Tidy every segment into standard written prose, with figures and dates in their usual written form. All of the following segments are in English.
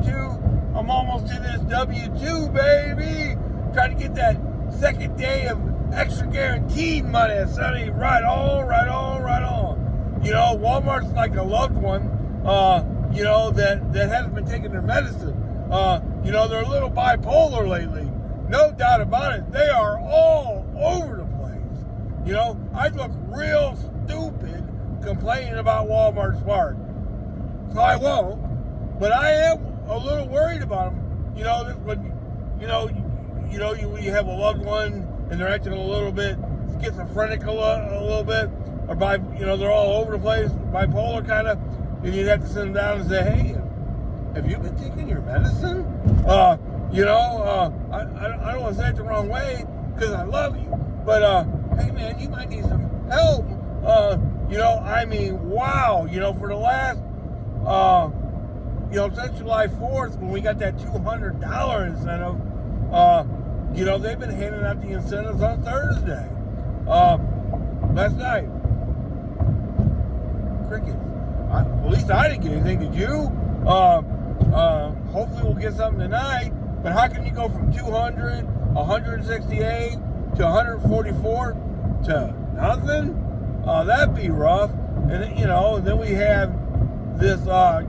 W-2. I'm almost to this W-2, baby. Trying to get that second day of extra guaranteed money. Sonny, right on. Walmart's like a loved one, that hasn't been taking their medicine. They're a little bipolar lately. No doubt about it. They are all over the place. I look real stupid complaining about Walmart Smart. So I won't. But I am a little worried about them. You have a loved one and they're acting a little bit schizophrenic a little bit, or they're all over the place, bipolar kind of, and you'd have to sit them down and say, hey, have you been taking your medicine? I don't want to say it the wrong way because I love you, but hey man, you might need some help. Wow, for the last, since July 4th when we got that $200 incentive, they've been handing out the incentives on Thursday. Last night, crickets. At least I didn't get anything. Did you? Hopefully we'll get something tonight. But how can you go from 200, 168 to 144 to nothing? That'd be rough. And then we have this, all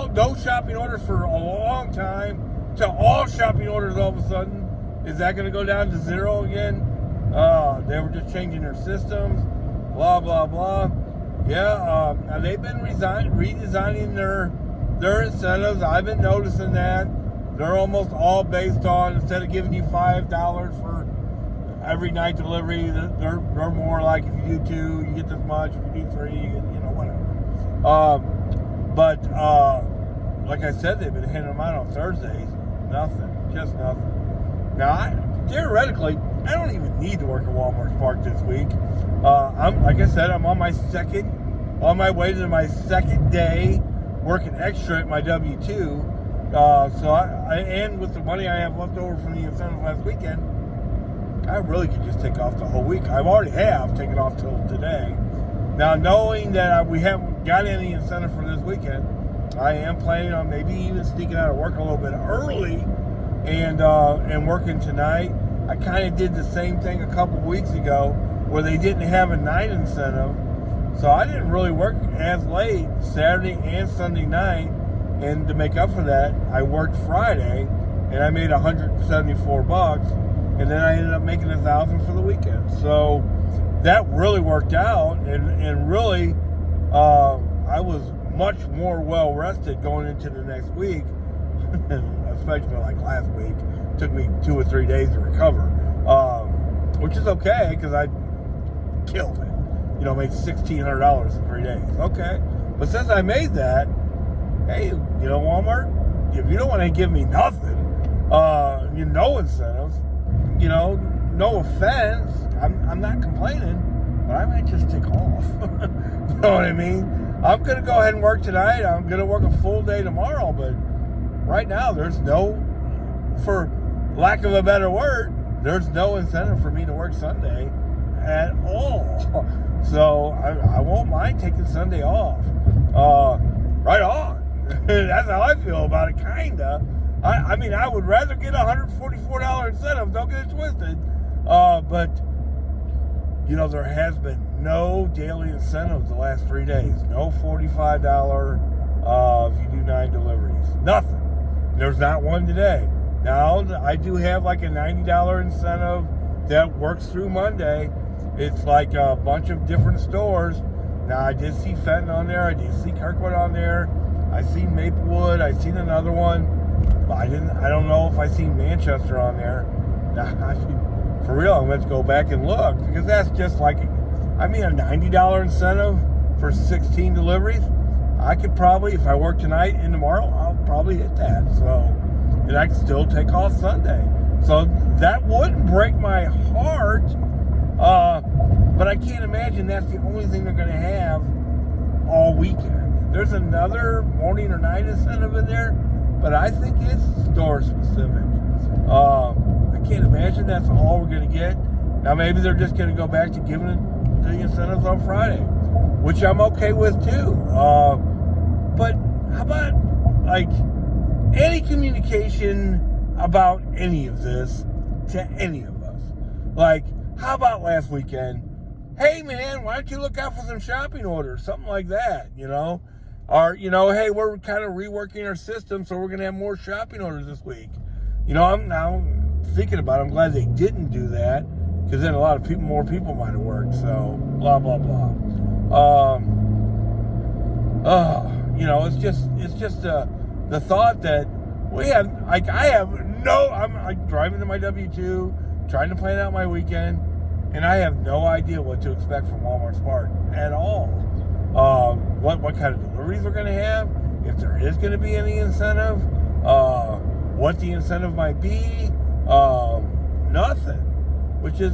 no shopping orders for a long time to all shopping orders all of a sudden. Is that going to go down to zero again? They were just changing their systems, blah, blah, blah. Yeah, they've been redesigning their incentives. I've been noticing that. They're almost all based on, instead of giving you $5 for every night delivery, they're more like, if you do 2, you get this much. If you do 3, you get, whatever. Like I said, they've been handing them out on Thursdays. Nothing. Just nothing. Now, theoretically, I don't even need to work at Walmart Park this week. I'm on my way to my second day working extra at my W-2. And with the money I have left over from the incentive last weekend, I really could just take off the whole week. I already have taken off till today. Now, knowing that we haven't got any incentive for this weekend, I am planning on maybe even sneaking out of work a little bit early and working tonight. I kind of did the same thing a couple weeks ago where they didn't have a night incentive. So I didn't really work as late Saturday and Sunday night. And to make up for that, I worked Friday and I made $174. And then I ended up making $1,000 for the weekend. So that really worked out. And really, I was much more well rested going into the next week, especially like last week. It took me 2 or 3 days to recover, which is okay because I killed it. Made $1,600 in 3 days. Okay, but since I made that, hey, Walmart, if you don't want to give me nothing, no incentives, no offense, I'm not complaining, but I might just take off. You know what I mean? I'm going to go ahead and work tonight. I'm going to work a full day tomorrow, but right now there's no, for lack of a better word, there's no incentive for me to work Sunday at all. So I won't mind taking Sunday off. Right on. That's how I feel about it, kinda. I would rather get a $144 incentive, don't get it twisted. But there has been no daily incentives the last 3 days. No $45 if you do 9 deliveries. Nothing. There's not one today. Now, I do have like a $90 incentive that works through Monday. It's like a bunch of different stores. Now, I did see Fenton on there. I did see Kirkwood on there. I seen Maplewood. I seen another one. But I don't know if I seen Manchester on there. Now, for real, I'm going to go back and look because that's just like, a $90 incentive for 16 deliveries. I could probably, if I work tonight and tomorrow, I'll probably hit that. So, and I can still take off Sunday. So that wouldn't break my heart. But I can't imagine that's the only thing they're going to have all weekend. There's another morning or night incentive in there, but I think it's store specific. I can't imagine that's all we're going to get. Now maybe they're just going to go back to giving the incentives on Friday, which I'm okay with too. But how about like any communication about any of this to any of us. Like, how about last weekend? Hey man, why don't you look out for some shopping orders? Something like that, Or, hey, we're kind of reworking our system, so we're going to have more shopping orders this week. I'm now thinking about it. I'm glad they didn't do that, because then a lot of more people might have worked. So, blah, blah, blah. It's just the thought that we have, I'm like driving to my W-2, trying to plan out my weekend, and I have no idea what to expect from Walmart Spark at all. What kind of deliveries we're going to have, if there is going to be any incentive, what the incentive might be, nothing. Which is,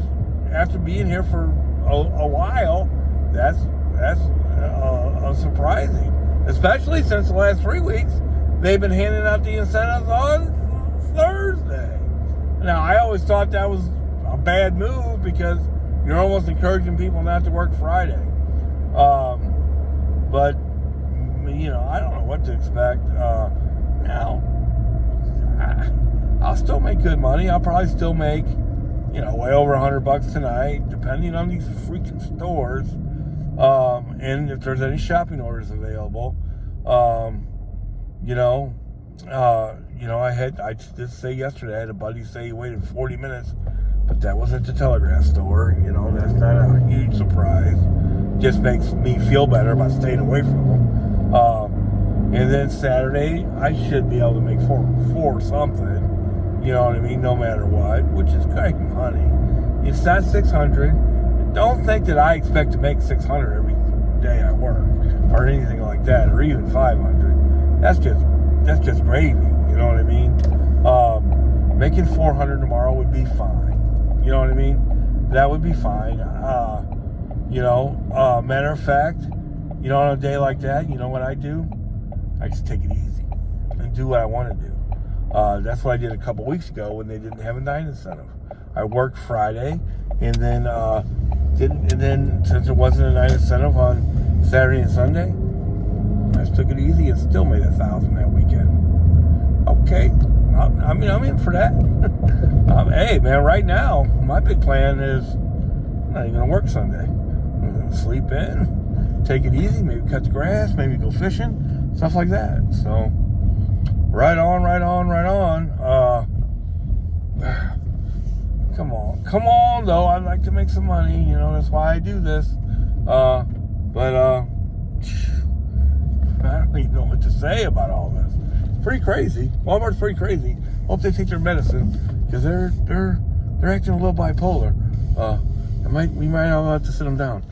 after being here for a while, that's surprising. Especially since the last 3 weeks, they've been handing out the incentives on Thursday. Now, I always thought that was a bad move because you're almost encouraging people not to work Friday. But, I don't know what to expect. Now, I'll still make good money. I'll probably still make, way over $100 tonight, depending on these freaking stores. And if there's any shopping orders available, I did say yesterday, I had a buddy say he waited 40 minutes, but that was at the Telegraph store. That's not a huge surprise. Just makes me feel better about staying away from them. And then Saturday, I should be able to make four something. You know what I mean? No matter what, which is great money. It's not 600. Don't think that I expect to make 600 every day I work or anything like that, or even 500. That's just gravy. You know what I mean? Making 400 tomorrow would be fine. You know what I mean? That would be fine. Matter of fact, on a day like that, you know what I do? I just take it easy and do what I want to do. That's what I did a couple weeks ago when they didn't have a night incentive. I worked Friday, and then since there wasn't a night incentive on Saturday and Sunday, I just took it easy and still made $1,000 that weekend. Okay, I'm in for that. Hey man, right now my big plan is I'm not even gonna work Sunday. I'm gonna sleep in, take it easy, maybe cut the grass, maybe go fishing, stuff like that. So right on. Come on though, I'd like to make some money, that's why I do this. But I don't even know what to say about all this. It's pretty crazy. Walmart's pretty crazy. Hope they take their medicine, because they're acting a little bipolar. We might not have to sit them down.